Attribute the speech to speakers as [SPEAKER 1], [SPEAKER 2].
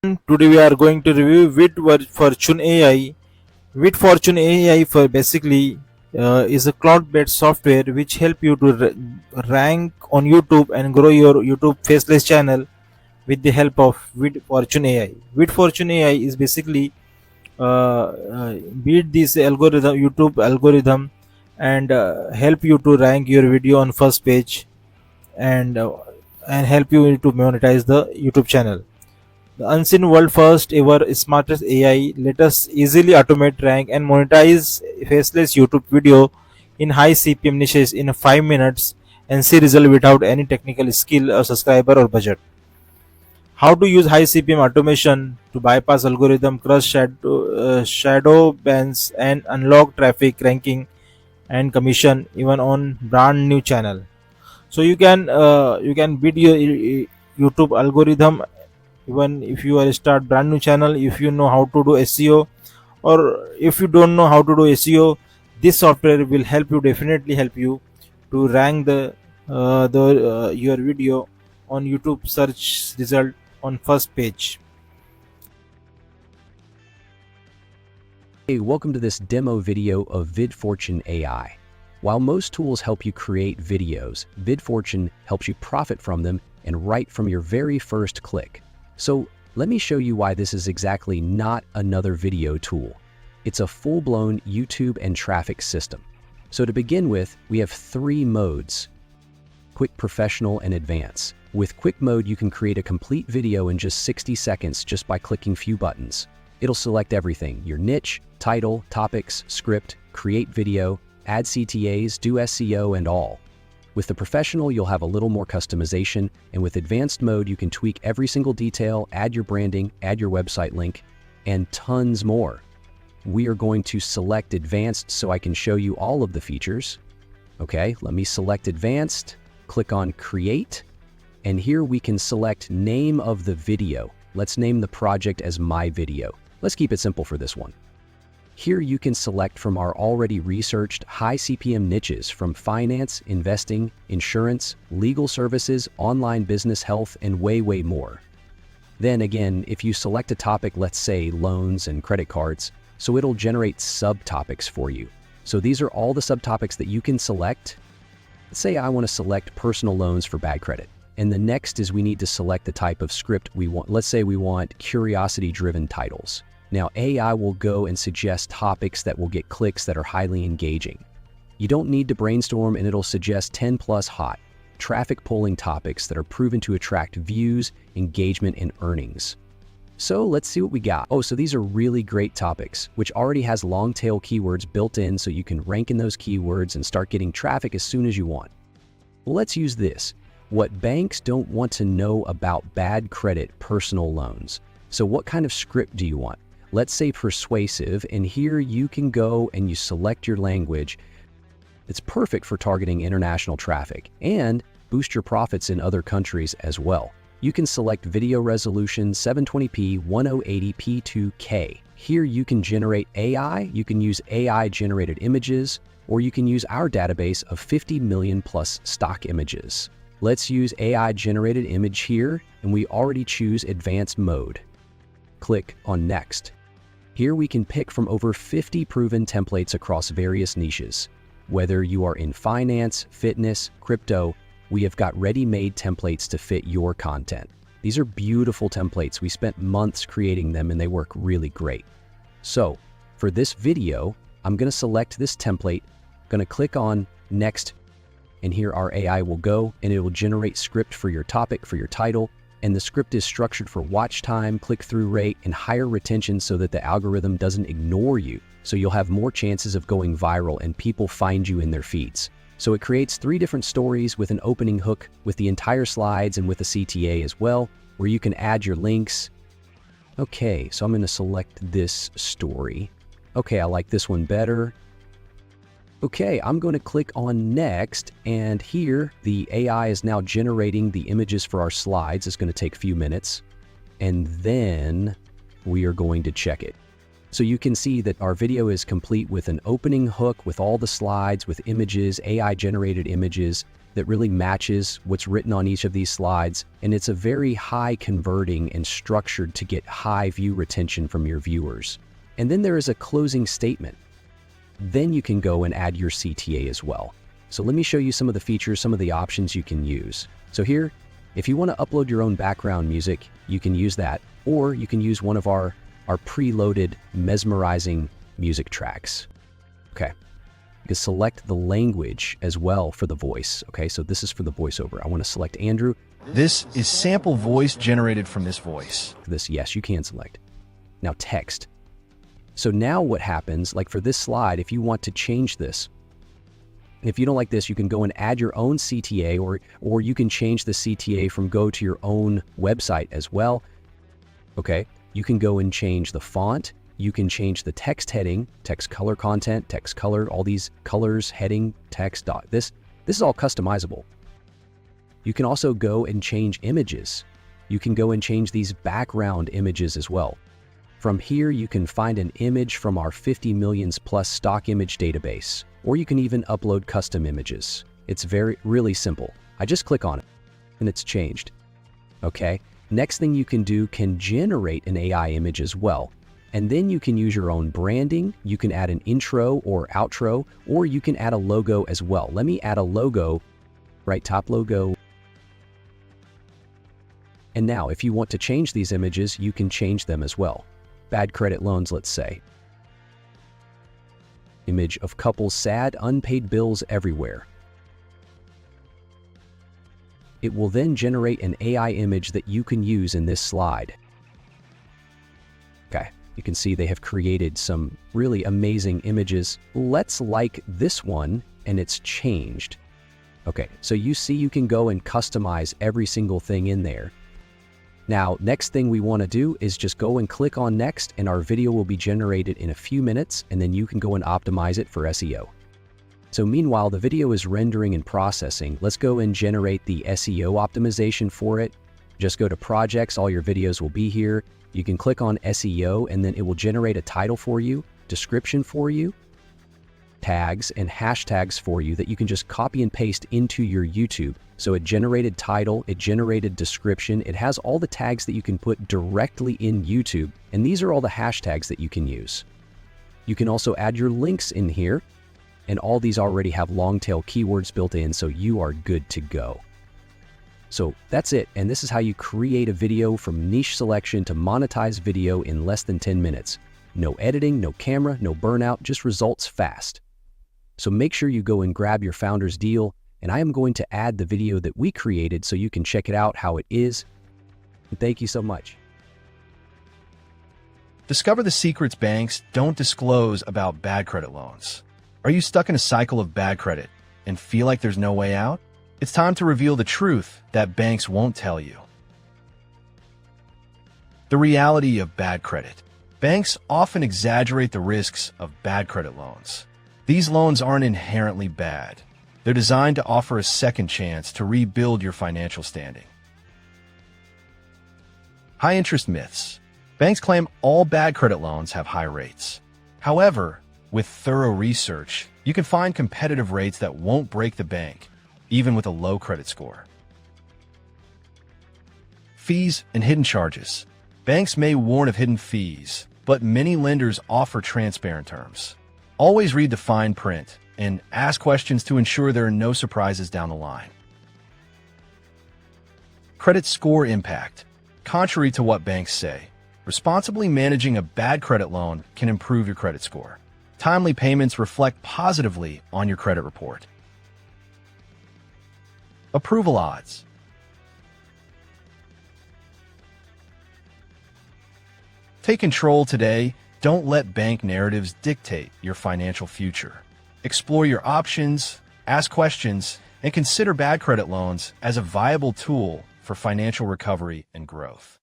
[SPEAKER 1] Today we are going to review Fortune AI. Fortune AI for basically is a cloud-based software which help you to rank on YouTube and grow your YouTube Faceless channel with the help of Fortune AI. Fortune AI is basically beat this algorithm, YouTube algorithm, and help you to rank your video on first page and uh, and help you to monetize the YouTube channel. The unseen world first ever smartest AI let us easily automate, rank, and monetize faceless YouTube video in high CPM niches in 5 minutes and see result without any technical skill or subscriber or budget. How to use high CPM automation to bypass algorithm, crush shadow bans, and unlock traffic, ranking, and commission even on brand new channel. So you can beat your YouTube algorithm even if you are start brand new channel. If you know how to do SEO, or if you don't know how to do SEO, this software will help you, definitely help you to rank the your video on YouTube search result on first page.
[SPEAKER 2] Hey, welcome to this demo video of VidFortune AI. While most tools help you create videos, VidFortune helps you profit from them and right from your very first click. So let me show you why this is exactly not another video tool. It's a full-blown YouTube and traffic system. So to begin with, we have 3 modes: Quick, Professional, and Advanced. With Quick mode, you can create a complete video in just 60 seconds just by clicking few buttons. It'll select everything: your niche, title, topics, script, create video, add CTAs, do SEO, and all. With the Professional, you'll have a little more customization, and with Advanced mode, you can tweak every single detail, add your branding, add your website link, and tons more. We are going to select Advanced so I can show you all of the features. Okay, let me select Advanced, click on Create, and here we can select name of the video. Let's name the project as My Video. Let's keep it simple for this one. Here you can select from our already researched high CPM niches from finance, investing, insurance, legal services, online business, health, and way more. Then again, if you select a topic, let's say loans and credit cards, so it'll generate subtopics for you. So these are all the subtopics that you can select. Let's say I want to select personal loans for bad credit. And the next is we need to select the type of script we want. Let's say we want curiosity-driven titles. Now AI will go and suggest topics that will get clicks that are highly engaging. You don't need to brainstorm, and it'll suggest 10 plus hot, traffic pulling topics that are proven to attract views, engagement, and earnings. So let's see what we got. Oh, so these are really great topics, which already has long tail keywords built in so you can rank in those keywords and start getting traffic as soon as you want. Well, let's use this. What banks don't want to know about bad credit personal loans. So what kind of script do you want? Let's say persuasive, and here you can go and you select your language. It's perfect for targeting international traffic and boost your profits in other countries as well. You can select video resolution 720p 1080p 2K. Here you can generate AI, you can use AI generated images, or you can use our database of 50 million plus stock images. Let's use AI generated image here, and we already choose advanced mode. Click on next. Here we can pick from over 50 proven templates across various niches. Whether you are in finance, fitness, crypto, we have got ready-made templates to fit your content. These are beautiful templates. We spent months creating them and they work really great. So for this video, I'm going to select this template, going to click on next, and here our AI will go and it will generate script for your topic, for your title. And the script is structured for watch time, click-through rate, and higher retention so that the algorithm doesn't ignore you. So you'll have more chances of going viral and people find you in their feeds. So it creates 3 different stories with an opening hook, with the entire slides and with a CTA as well, where you can add your links. Okay, so I'm going to select this story. Okay, I like this one better. Okay, I'm going to click on next, and here the AI is now generating the images for our slides. It's going to take a few minutes, and then we are going to check it. So you can see that our video is complete with an opening hook, with all the slides, with images, AI generated images, that really matches what's written on each of these slides, and it's a very high converting and structured to get high view retention from your viewers. And then there is a closing statement. Then you can go and add your CTA as well. So let me show you some of the features, some of the options you can use. So here, if you want to upload your own background music, you can use that, or you can use one of our preloaded mesmerizing music tracks. Okay. You can select the language as well for the voice. Okay, so this is for the voiceover. I want to select Andrew.
[SPEAKER 3] This is sample voice generated from this voice.
[SPEAKER 2] This, yes, you can select. Now text. So now what happens, like for this slide, if you want to change this, if you don't like this, you can go and add your own CTA, or you can change the CTA from go to your own website as well. Okay, you can go and change the font. You can change the text heading, text color content, text color, all these colors, heading, text, dot. This is all customizable. You can also go and change images. You can go and change these background images as well. From here, you can find an image from our 50 millions plus stock image database, or you can even upload custom images. It's really simple. I just click on it and it's changed. Okay. Next thing you can do can generate an AI image as well. And then you can use your own branding. You can add an intro or outro, or you can add a logo as well. Let me add a logo, right top logo. And now if you want to change these images, you can change them as well. Bad credit loans, let's say. Image of couples sad, unpaid bills everywhere. It will then generate an AI image that you can use in this slide. Okay. You can see they have created some really amazing images. Let's like this one, and it's changed. Okay, so you see you can go and customize every single thing in there. Now, next thing we want to do is just go and click on next, and our video will be generated in a few minutes, and then you can go and optimize it for SEO. So meanwhile, the video is rendering and processing. Let's go and generate the SEO optimization for it. Just go to projects, all your videos will be here. You can click on SEO and then it will generate a title for you, description for you, tags and hashtags for you that you can just copy and paste into your YouTube. So it generated title, it generated description, it has all the tags that you can put directly in YouTube, and these are all the hashtags that you can use. You can also add your links in here, and all these already have long tail keywords built in, so you are good to go. So that's it, and this is how you create a video from niche selection to monetize video in less than 10 minutes. No editing, no camera, no burnout, just results fast. So make sure you go and grab your founder's deal, and I am going to add the video that we created so you can check it out how it is. And thank you so much.
[SPEAKER 3] Discover the secrets banks don't disclose about bad credit loans. Are you stuck in a cycle of bad credit and feel like there's no way out? It's time to reveal the truth that banks won't tell you. The reality of bad credit. Banks often exaggerate the risks of bad credit loans. These loans aren't inherently bad. They're designed to offer a second chance to rebuild your financial standing. High-interest myths. Banks claim all bad credit loans have high rates. However, with thorough research, you can find competitive rates that won't break the bank, even with a low credit score. Fees and hidden charges. Banks may warn of hidden fees, but many lenders offer transparent terms. Always read the fine print and ask questions to ensure there are no surprises down the line. Credit score impact. Contrary to what banks say, responsibly managing a bad credit loan can improve your credit score. Timely payments reflect positively on your credit report. Approval odds. Take control today. Don't let bank narratives dictate your financial future. Explore your options, ask questions, and consider bad credit loans as a viable tool for financial recovery and growth.